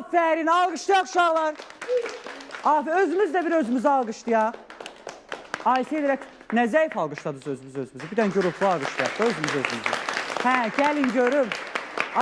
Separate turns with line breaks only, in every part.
Aferin, alqışlayaq uşaqlar. Aferin, özümüz də bir özümüzü alqışlayaq. Aysel rəqs, nə zəif alqışladınız özümüzü. Bir dənə qrupu alqışlayaq da özümüzü. Hə, gəlin görüm.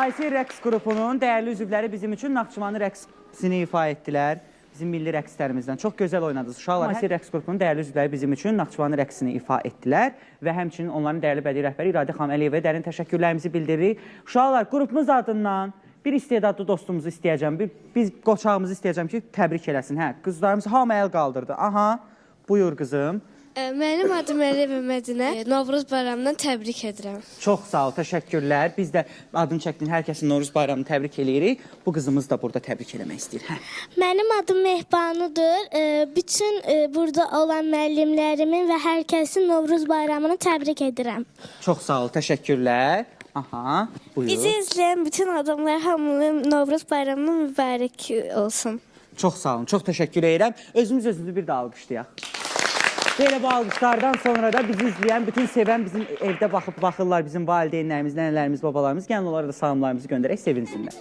Aysel rəqs qrupunun dəyərli üzvləri bizim üçün Naxçıvanı rəqsini ifa etdilər. Bizim milli rəqslərimizdən. Çox gözəl oynadınız uşaqlar. Aysel rəqs qrupunun dəyərli üzvləri bizim üçün Naxçıvanı rəqsini ifa etdilər və həmçinin onların dəyərli bədii rəhbəri İradə xanım Əliyevə dərin təşəkkürlərimizi bildiririk. Uşaqlar, qrupumuz adından bir istedadlı dostumuzu istəyəcəm, biz qoçağımızı istəyəcəm ki, təbrik eləsin. Hə, qızlarımız hamı əl qaldırdı. Aha, buyur qızım.
Mənim adım Əliyevə Mədinə. Novruz bayramından təbrik edirəm.
Çox sağ ol, təşəkkürlər. Biz də adını çəkdiyiniz hər kəsin Novruz bayramını təbrik eləyirik. Bu qızımız da burada təbrik eləmək istəyir. Hə.
Mənim adım Mehbanudur. Bütün burada olan müəllimlərimin və hər kəsin Novruz bayramını təbrik edirəm.
Çox sağ ol, təşəkkürlər. Aha, buyur.
Bizi izləyən bütün adamlar hamının Novruz bayramı mübarək olsun.
Çox sağ olun, çox təşəkkür edirəm. Özümüzü bir də alqışlayaq. Belə bu alqışlardan sonra da bizi izləyən, bütün sevən, bizim evdə baxırlar bizim valideynlərimiz, nənələrimiz, babalarımız. Gəlin onlara da salamlarımızı göndərək, sevinsinlər.